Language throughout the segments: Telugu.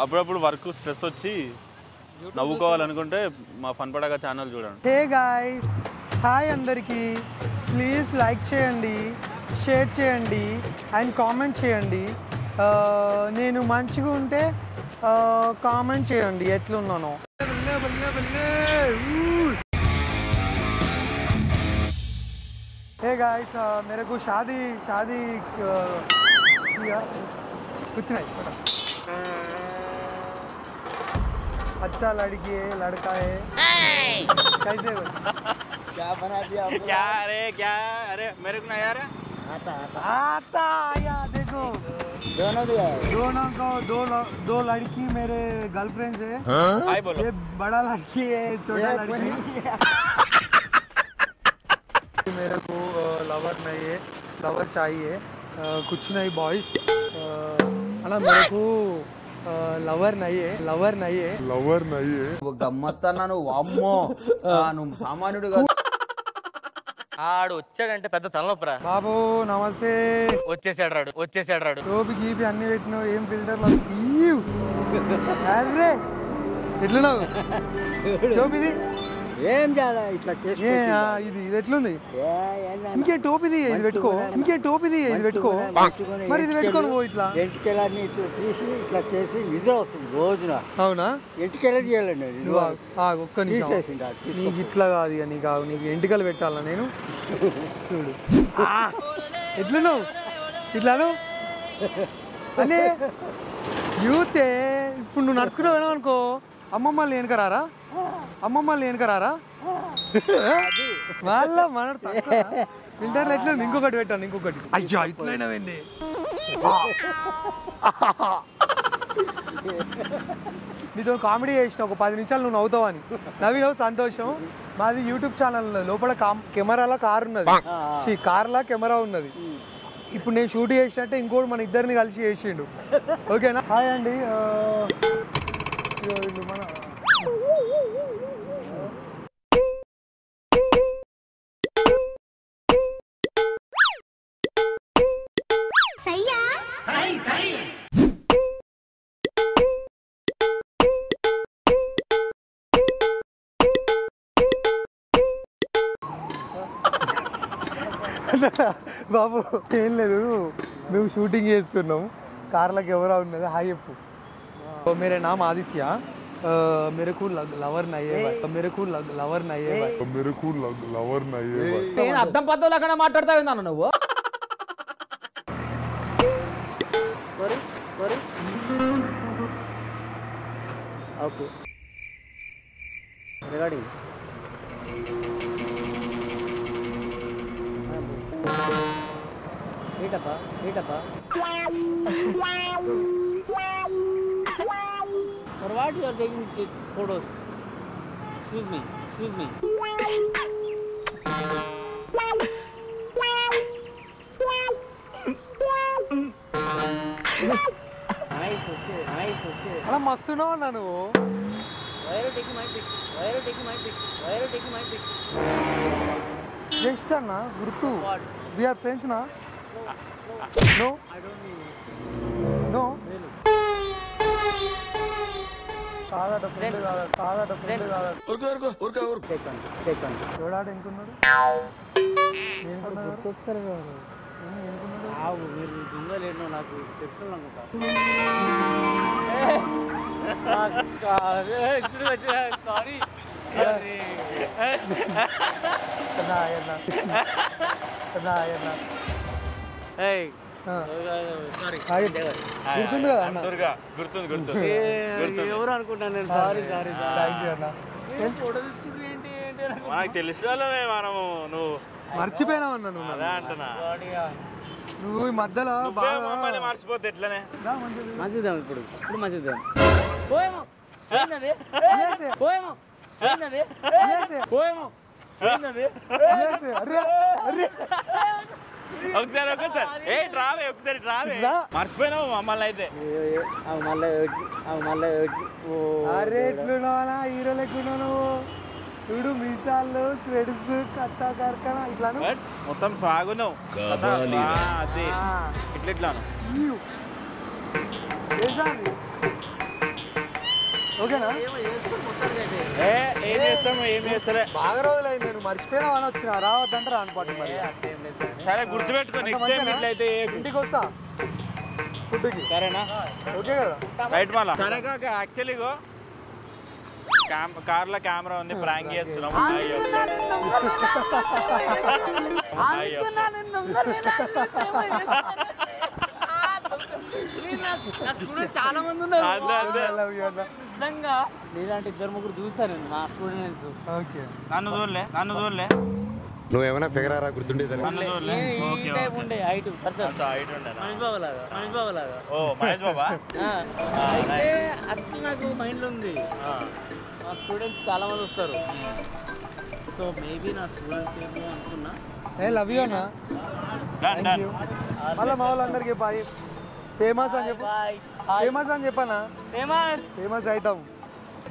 అప్పుడప్పుడు వర్క్ స్ట్రెస్ వచ్చి నవ్వుకోవాలనుకుంటే మా ఫన్ పడగా ఛానల్ చూడండి. హే గాయ్స్, హాయ్ అందరికీ. ప్లీజ్ లైక్ చేయండి, షేర్ చేయండి అండ్ కామెంట్ చేయండి. నేను మంచిగా ఉంటే కామెంట్ చేయండి ఎట్లున్నానో. हे गाइस, मेरे को शादी किया कुछ नहीं अच्छा लड़की है लड़का है कैसे क्या बना दिया आपने? क्या अरे मेरे को नहीं आ रहा आता आया देखो दोनों भी है। दोनों को दो लड़की मेरे गर्लफ्रेंड है। हाय बोलो. ये बड़ा लड़की है छोटा लड़की मेरे को लवर नहीं है, लवर चाहिए कुछ नहीं बॉयज अना मेरे को लवर नहीं है గమ్మత్ అన్నా నువ్వు అమ్మో నువ్వు సామాన్యుడుగా ఆడు వచ్చాడంటే పెద్ద తలనొప్పరా. బాబు నమస్తే. వచ్చేసాడు రాడు టోపీ గీపి అన్ని పెట్టినావు ఏం ఫిల్టర్లు అర్రే ఎట్లున్నావు టోపీది ఏం చేయాలి ఇట్లా చేసి ఇది ఎట్లుంది ఇంకే టోపీది ఇది పెట్టుకో మరి ఇది పెట్టుకోను పో ఇట్లా ఎంటికెళ్ళని తీసి ఇట్లా చేసి నిద్ర వస్తుంది రోజున. అవునా ఎంటికెళ్ళ చేయాలండి ఒక్క నిమిషం నీకు ఇట్లా కాదు ఇక నీకు ఎంటికలు పెట్టాలా నేను చూడు ఎట్లున్నావు ఇట్లాను అనే యూతే ఇప్పుడు నువ్వు నడుచుకుంటూ వెళ్ళావు అనుకో అమ్మమ్మల్ని వెనకరారా వాళ్ళ మన ఫిల్టర్లు ఎట్లా ఇంకొకటి పెట్టాను అయ్యో ఇట్లయినా వెండి నీతో కామెడీ చేసిన ఒక 10 నిమిషాలు నువ్వు నవ్వుతావని నవ్వినావు సంతోషం. మాది యూట్యూబ్ ఛానల్ ఉన్నది, లోపల కెమెరాలో కార్ ఉన్నది, కార్లా కెమెరా ఉన్నది. ఇప్పుడు నేను షూట్ చేసినట్టే ఇంకోటి మన ఇద్దరిని కలిసి చేసిండు. ఓకేనా? హాయ్ అండి. మన బాబు ఏం లేదు, మేము షూటింగ్ చేస్తున్నాం, కార్లకు ఎవరా ఉన్నది. హాయ్ చెప్పు. मेरा नाम आदित्य, मेरे को लवर नहीं है भाई. అర్థం పద్ధతులు అక్కడ మాట్లాడతావు నువ్వు. ఓకే రిగార్డింగ్ ఏటప్పా For what you are taking photos? Excuse me. Nice okay అలా మస్తున్నావు అన్నా నువ్వు. Why are you taking my pic? Just అన్న గుర్తు. What? We are friends na? No? I don't know. No? Really? కాదట ఫ్రెండ్ కాదట. టేక్ చూడాడు ఎంకున్నాడు గుర్తొస్తారు కదా మీరు దొంగలేను నాకు చెప్తాను అనుకుంటా. సారీ గుర్తుంది కదా అన్న. గుర్తుంది ఎవరు అనుకుంటాను నేను. సారీ థ్యాంక్ యూ అన్న. ఫోటో తీసుకుంటే ఏంటి మనకు తెలిసాలే మనము నువ్వు మర్చిపోయినావు అన్న నువ్వు. అదే అంటున్నా, నువ్వు ఈ మధ్యలో మర్చిపోతే ఎట్లనే. మంచిద్దాం ఇప్పుడు మంచిద్దాం. ఒకసారి రావే మర్చిపోయినావు మమ్మల్ని అయితే. అరే ఎట్లున్నావా హీరో లెక్కున్నావు నువ్వు. చూడు మీసాలు స్వెడ్స్ కత్తా కార్ఖానా ఇట్లా మొత్తం సాగున్నావు అదే ఇట్లా ఓకేనా? ఏం చేస్తాము ఏం చేస్తలే. బాగా రోజులైంది, నేను మర్చిపోయినావు అని వచ్చిన రావద్దంటే రాను పాటు మరి. సరే గుర్తుపెట్టుకో, నెక్స్ట్ టైం ఇట్లయితే ఇంటికి వస్తా ఫుడ్కి, సరేనా? ఓకే కదా? రైట్ మళ్ళా. సరే కాక యాక్చువల్లీ కార్లో కెమెరా ఉంది, ప్రాంక్ చేస్తున్నాం. చాలా మంది ఉన్నారు Love you అన్న. నిజంగా. లేదంటే 2-3 చూసాను మా స్టూడెంట్స్. ఓకే. నన్ను చూడలే నువ్వేమైనా ఫిగర్ ఆరా గుర్తుండేదని నన్ను చూడలే. ఓకే ఉండే హైట్ హైట్ ఉండే మహేష్ బాబు లాగా ఓ మహేష్ బాబా. అయితే అట్లా నాకు మైండ్లో ఉంది. మా స్టూడెంట్స్ చాలా మంది వస్తారు, సో మేబీ నా స్టూడెంట్స్ ఏమో అనుకున్నా. లవ్ యూ అన్న. Done done. మళ్ళీ మా వాళ్ళందరికీ బాయ్. ఫేమస్ అని చెప్పు. ఫేమస్ అని చెప్పనా? ఫేమస్ అవుతాం.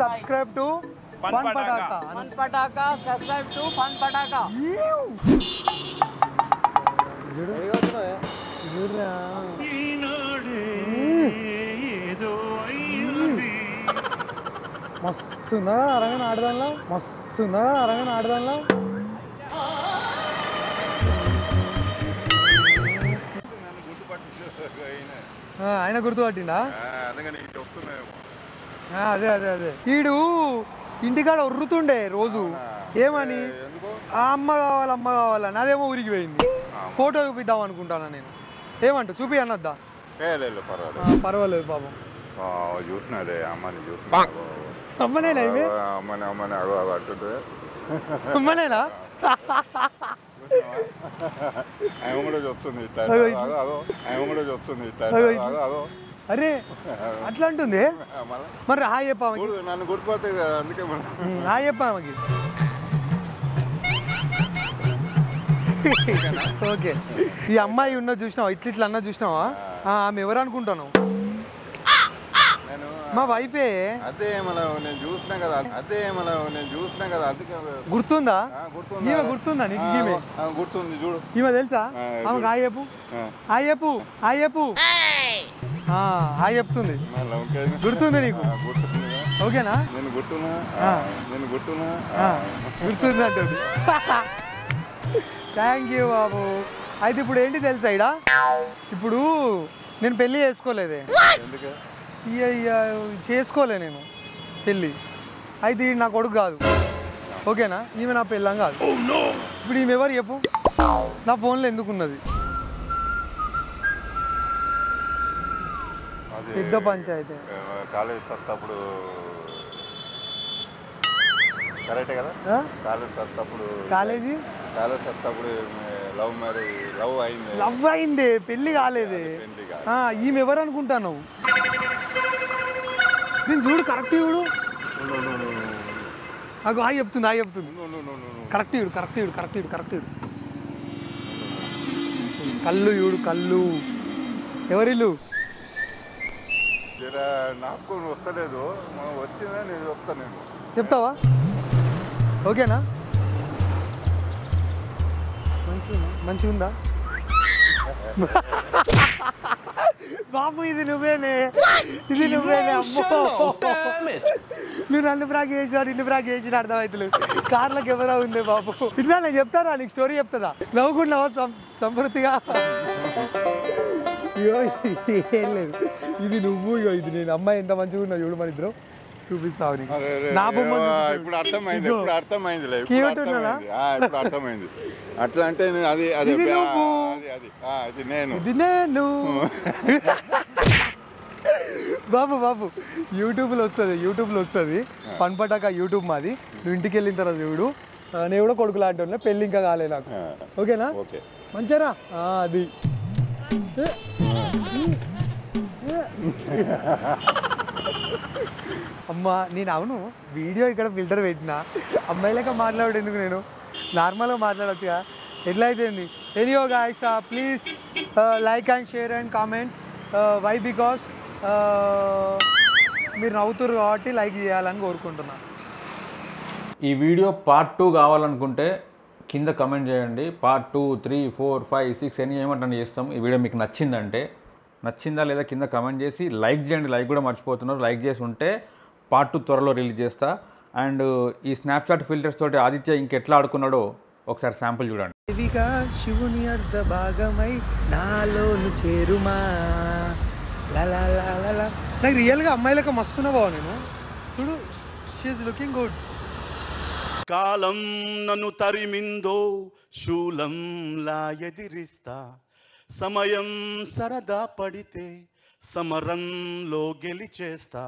Subscribe to Fun Fun Pataka. Pataka. Fun Pataka. Subscribe to Fun Pataka. మస్తున్నా అరగని ఆడదానిలా. ఆయన గుర్తుపట్టిండా? అదే ఈడు ఇంటికాడ ఉర్రుతుండే రోజు. ఏమని? అమ్మ కావాలని. అదేమో ఊరికి పోయింది. ఫోటో చూపిద్దాం అనుకుంటానా నేను. ఏమంట చూపి అనొద్దా? పర్వాలేదు పాపం. చూసినాడే అమ్మని అమ్మనేనా ఇవి? అమ్మనేనా? అరే అట్లా అంటుంది. మరి హాయ్ చెప్పామకి. నన్ను గుర్తుపోతే అందుకే హాయ్ చెప్పామకి. ఓకే. ఈ అమ్మాయి ఉన్నది చూసినావా? ఇట్లా అన్నది చూసినావా? ఆమె ఎవరు అనుకుంటాను? మా వైఫే. అదే నేను చూసినా కదా అందుకే గుర్తుందా? ఈమె గుర్తుందా నీకు? ఈమె గుర్తుంది చూడు. ఈమె తెలుసా? ఆమెకు హాయ్ చెప్పు. హాయ్ చెప్తుంది. గుర్తుంది నీకు? ఓకేనా? నేను గుర్తున్నా గుర్తుంది అంటుంది. థ్యాంక్ యూ బాబు. అయితే ఇప్పుడు ఏంటి తెలుసా ఇడా? ఇప్పుడు నేను పెళ్ళి చేసుకోలేదే. చేసుకోలే నేను పెళ్ళి. అయితే నా కొడుకు కాదు, ఓకేనా? ఈమె నా పెళ్ళం కాదు. ఇప్పుడు ఈమె ఎవరు చెప్పు? నా ఫోన్లో ఎందుకున్నది? పెద్ద పంచాయతీ. కాలేజ్ చదువుతప్పుడు కరెక్టే కదా? కాలేజ్ చదువుతప్పుడు లవ్ అయింది, పెళ్ళి కాలేదే. ఈమె ఎవరు అనుకుంటాను? నేను చూడు, కరెక్ట్ చూడు. నాకు హాయ్ చెప్తుంది. కరెక్ట్ చూడు. కళ్ళు చూడు, కళ్ళు. ఎవరిల్లు? నాకు వస్తలేదు, వచ్చిందా నేను చెప్తాను. చెప్తావా? ఓకేనా? మంచిగా ఉందా బాబు? ఇది నువ్వేనే. అమ్మో, నువ్వు నన్ను ప్రాగ్ చేసినా నిన్ను ప్రాగ్ చేసిన అర్థమవుతలేదు. కార్లో కెమెరా ఉంది బాబు. ఇట్లా నేను చెప్తారా? నీకు స్టోరీ చెప్తుందా? నవ్వుకున్నావా సంతృప్తిగా? ఏం లేదు, ఇది నువ్వు, ఇది నేను. అమ్మాయి ఎంత మంచిగా ఉన్నా చూడు, మన ఇద్దరు. చూపిస్తావు నీకు నా బొమ్మ. ఇప్పుడు అర్థమైంది. అట్లా అంటే ఇది నేను. బాబు యూట్యూబ్లో వస్తుంది ఫన్ పటాకా యూట్యూబ్ మాది. నువ్వు ఇంటికి వెళ్ళిన తర్వాత చూడు. నేను కూడా కొడుకు లాంటి పెళ్ళి ఇంకా కాలే నాకు. ఓకేనా? మంచిరా. అది అమ్మా, నేను అవును వీడియో ఇక్కడ ఫిల్టర్ పెట్టినా. అమ్మాయిలక మాట్లాడేందుకు? నేను నార్మల్గా మాట్లాడొచ్చుగా. ఎట్లా అయిపోయింది? Anyway guys, please like and share and comment. Why? Because మీరు నవ్వుతురు కాబట్టి లైక్ చేయాలని కోరుకుంటున్నా. ఈ వీడియో పార్ట్ 2 కావాలనుకుంటే కింద కమెంట్ చేయండి. పార్ట్ 2, 3, 4, 5, 6 ఎన్ని ఏమంటే చేస్తాం. ఈ వీడియో మీకు నచ్చిందా లేదా కింద కమెంట్ చేసి లైక్ చేయండి. లైక్ కూడా మర్చిపోతున్నారు. లైక్ చేసి ఉంటే పార్ట్ 2 త్వరలో రిలీజ్ చేస్తా. అండ్ ఈ స్నాప్చాట్ ఫిల్టర్స్ తోటి ఆదిత్య ఇంకెట్లా ఆడుకున్నాడో ఒకసారి శాంపుల్ చూడండి. దేవిగా శివుని అర్ధ భాగమై నాలోను చేరుమా లా. నాకు రియల్గా అమ్మాయిలక మస్తున్నావా నేను చూడు, షీఈస్ లుకింగ్ గుడ్. కాలం నన్ను తరిమిందో శూలంలా ఎదిరిస్తా, సమయం సరదా పడితే సమరంలో గెలిచేస్తా.